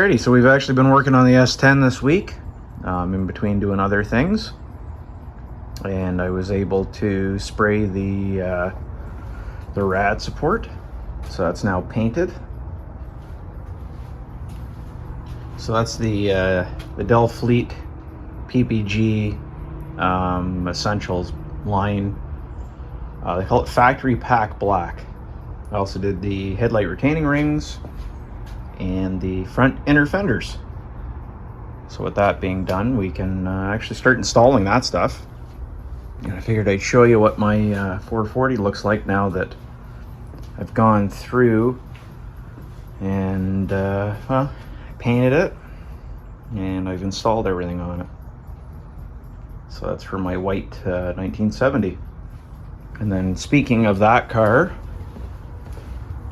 Alrighty, so we've actually been working on the S10 this week, in between doing other things, and I was able to spray the rad support, so that's now painted. So that's the Del Fleet PPG Essentials line. They call it Factory Pack Black. I also did the headlight retaining rings and the front inner fenders. So with that being done, we can actually start installing that stuff. And I figured I'd show you what my 440 looks like now that I've gone through and well, painted it and I've installed everything on it. So that's for my white 1970. And then speaking of that car,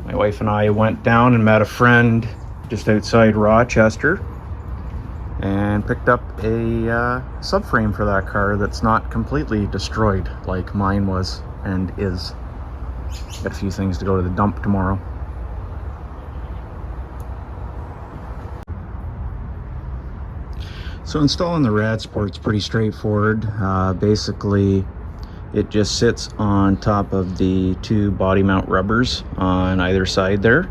my wife and I went down and met a friend just outside Rochester and picked up a subframe for that car that's not completely destroyed like mine was and is. Got a few things to go to the dump tomorrow. So installing the rad support's pretty straightforward. Basically it just sits on top of the two body mount rubbers on either side there,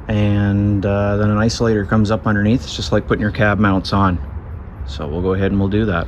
and then an isolator comes up underneath. It's just like putting your cab mounts on. So we'll go ahead and we'll do that.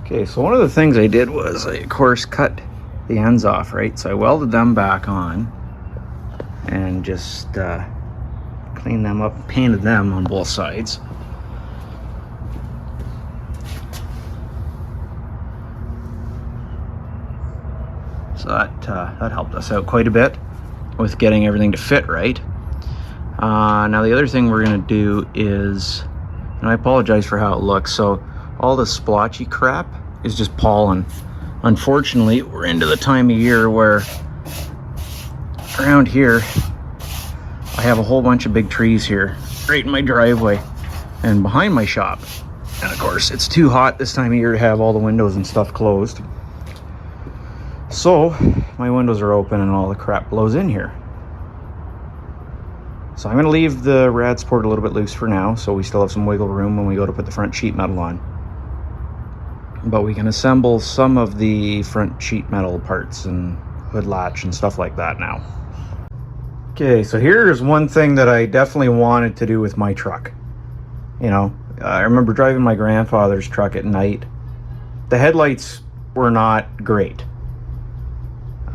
Okay, so one of the things I did was I, of course, cut the ends off, right? So I welded them back on and just cleaned them up and painted them on both sides. So that helped us out quite a bit with getting everything to fit right. Now the other thing we're going to do is, and I apologize for how it looks, so all the splotchy crap is just pollen. Unfortunately, we're into the time of year where around here I have a whole bunch of big trees here right in my driveway and behind my shop. And of course, it's too hot this time of year to have all the windows and stuff closed. So my windows are open and all the crap blows in here. So I'm going to leave the rad support a little bit loose for now, so we still have some wiggle room when we go to put the front sheet metal on. But we can assemble some of the front sheet metal parts and hood latch and stuff like that now. Okay, so here's one thing that I definitely wanted to do with my truck. You know, I remember driving my grandfather's truck at night. The headlights were not great.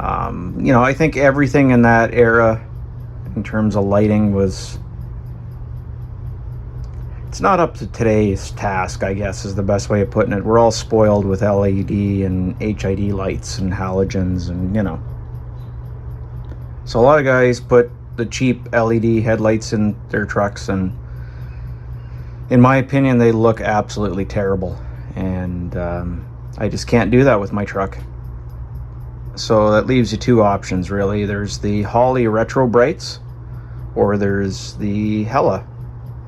You know, I think everything in that era in terms of lighting was, it's not up to today's task, I guess is the best way of putting it. We're all spoiled with LED and HID lights and halogens and, you know. So a lot of guys put the cheap LED headlights in their trucks, and in my opinion they look absolutely terrible, and I just can't do that with my truck. So that leaves you two options really. There's the Holley Retro Brights, or there's the Hella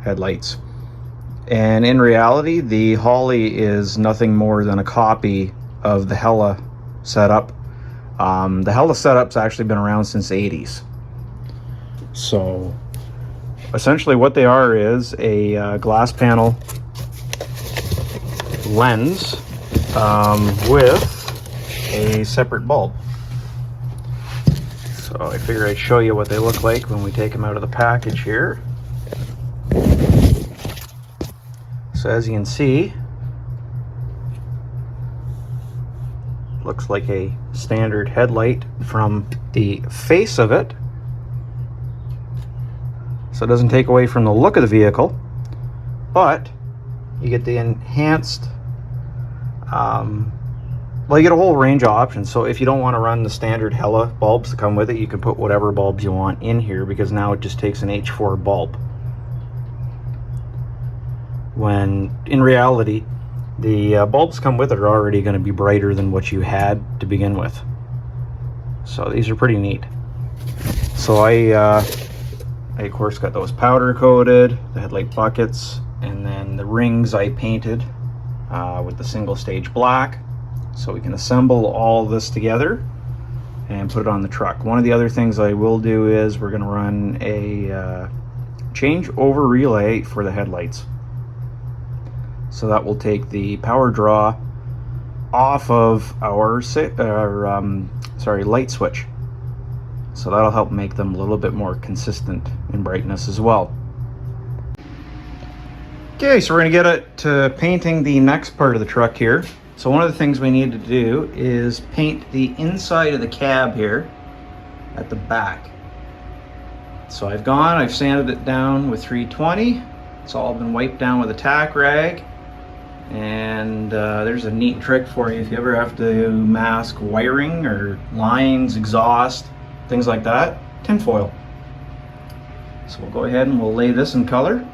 headlights. And in reality, the Holley is nothing more than a copy of the Hella setup. The Hella setup's actually been around since the 80s. So essentially what they are is a glass panel lens with a separate bulb. So I figure I'd show you what they look like when we take them out of the package here. So as you can see, looks like a standard headlight from the face of it. So it doesn't take away from the look of the vehicle, but you get the enhanced, well, you get a whole range of options. So if you don't want to run the standard Hella bulbs that come with it, you can put whatever bulbs you want in here, because now it just takes an H4 bulb. When in reality, the bulbs come with it are already going to be brighter than what you had to begin with. So these are pretty neat. So I of course got those powder coated, the headlight buckets, and then the rings I painted with the single stage black. So we can assemble all this together and put it on the truck. One of the other things I will do is we're going to run a changeover relay for the headlights. So that will take the power draw off of our light switch. So that'll help make them a little bit more consistent in brightness as well. Okay, so we're going to get it to painting the next part of the truck here. So one of the things we need to do is paint the inside of the cab here at the back. So I've sanded it down with 320. It's all been wiped down with a tack rag. And there's a neat trick for you if you ever have to mask wiring or lines, exhaust, things like that. Tinfoil. So we'll go ahead and we'll lay this in color.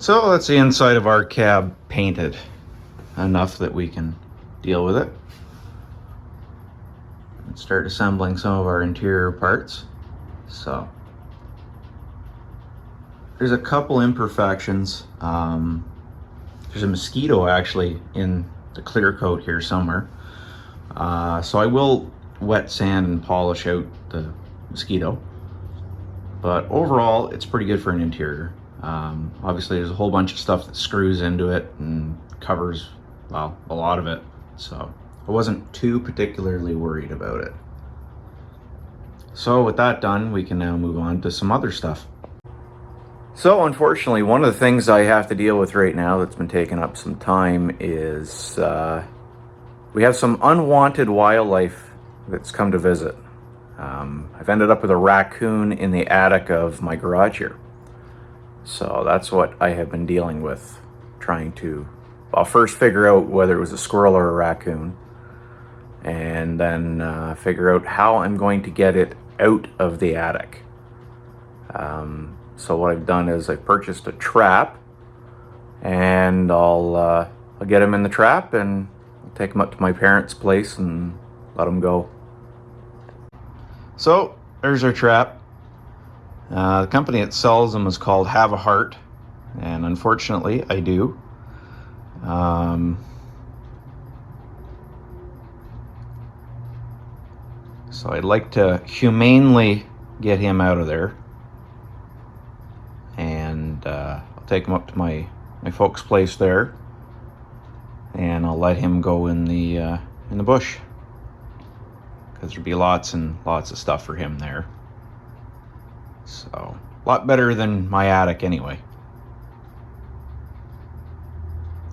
So that's the inside of our cab painted enough that we can deal with it. And start assembling some of our interior parts. So there's a couple imperfections. There's a mosquito actually in the clear coat here somewhere. So I will wet sand and polish out the mosquito. But overall, it's pretty good for an interior. Obviously there's a whole bunch of stuff that screws into it and covers, well, a lot of it. So I wasn't too particularly worried about it. So with that done, we can now move on to some other stuff. So unfortunately, one of the things I have to deal with right now that's been taking up some time is we have some unwanted wildlife that's come to visit. I've ended up with a raccoon in the attic of my garage here. So that's what I have been dealing with, trying to, well, first figure out whether it was a squirrel or a raccoon, and then figure out how I'm going to get it out of the attic. So what I've done is I've purchased a trap, and I'll get him in the trap and I'll take him up to my parents' place and let him go. So there's our trap. The company that sells them is called Have a Heart, and unfortunately I do. So I'd like to humanely get him out of there, and I'll take him up to my folks' place there, and I'll let him go in the bush, because there'd be lots and lots of stuff for him there. So, a lot better than my attic anyway.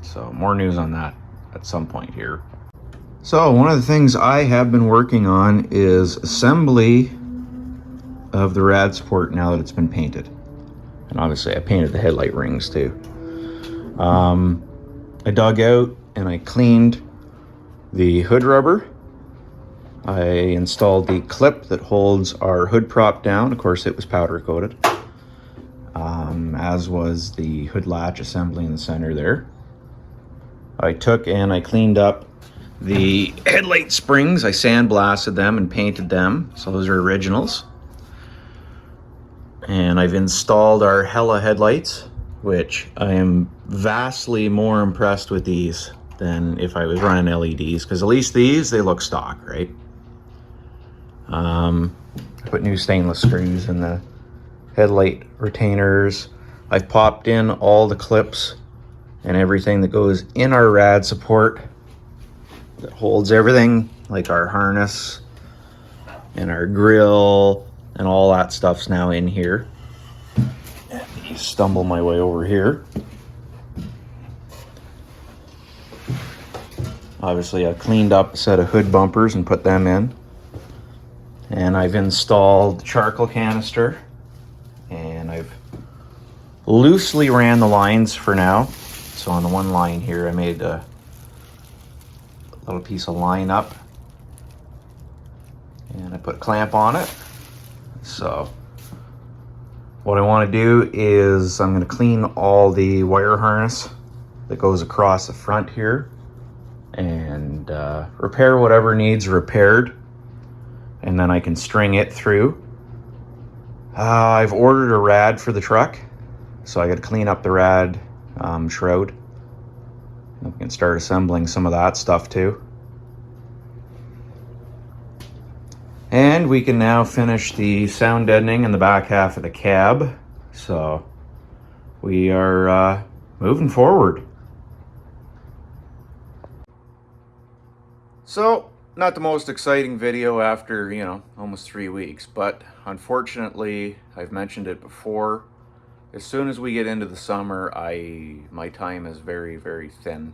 So, more news on that at some point here. So, one of the things I have been working on is assembly of the rad support now that it's been painted. And obviously I painted the headlight rings too. I dug out and I cleaned the hood rubber. I installed the clip that holds our hood prop down. Of course, it was powder coated, as was the hood latch assembly in the center there. I took and I cleaned up the headlight springs. I sandblasted them and painted them, so those are originals. And I've installed our Hella headlights, which I am vastly more impressed with these than if I was running LEDs, because at least these, they look stock, right? I put new stainless screws in the headlight retainers. I've popped in all the clips and everything that goes in our rad support that holds everything, like our harness and our grill and all that stuff's now in here. Let me stumble my way over here. Obviously, I cleaned up a set of hood bumpers and put them in. And I've installed the charcoal canister, and I've loosely ran the lines for now. So on the one line here, I made a little piece of line up, and I put a clamp on it. So what I want to do is I'm going to clean all the wire harness that goes across the front here and repair whatever needs repaired, and then I can string it through. I've ordered a rad for the truck, so I got to clean up the rad shroud. I can start assembling some of that stuff too. And we can now finish the sound deadening in the back half of the cab. So we are moving forward. So, not the most exciting video after, almost 3 weeks, but unfortunately, I've mentioned it before, as soon as we get into the summer, my time is very, very thin.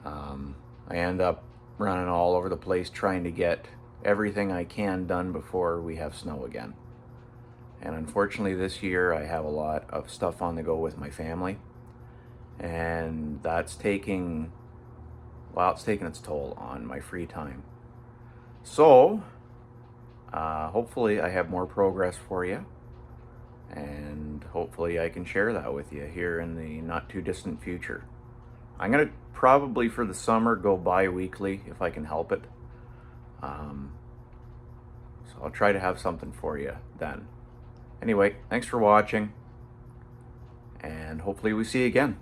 I end up running all over the place trying to get everything I can done before we have snow again. And unfortunately this year I have a lot of stuff on the go with my family, and that's taking its toll on my free time. So hopefully I have more progress for you, and hopefully I can share that with you here in the not too distant future. I'm gonna probably for the summer go bi-weekly if I can help it. So I'll try to have something for you then. Anyway, thanks for watching, and hopefully we see you again.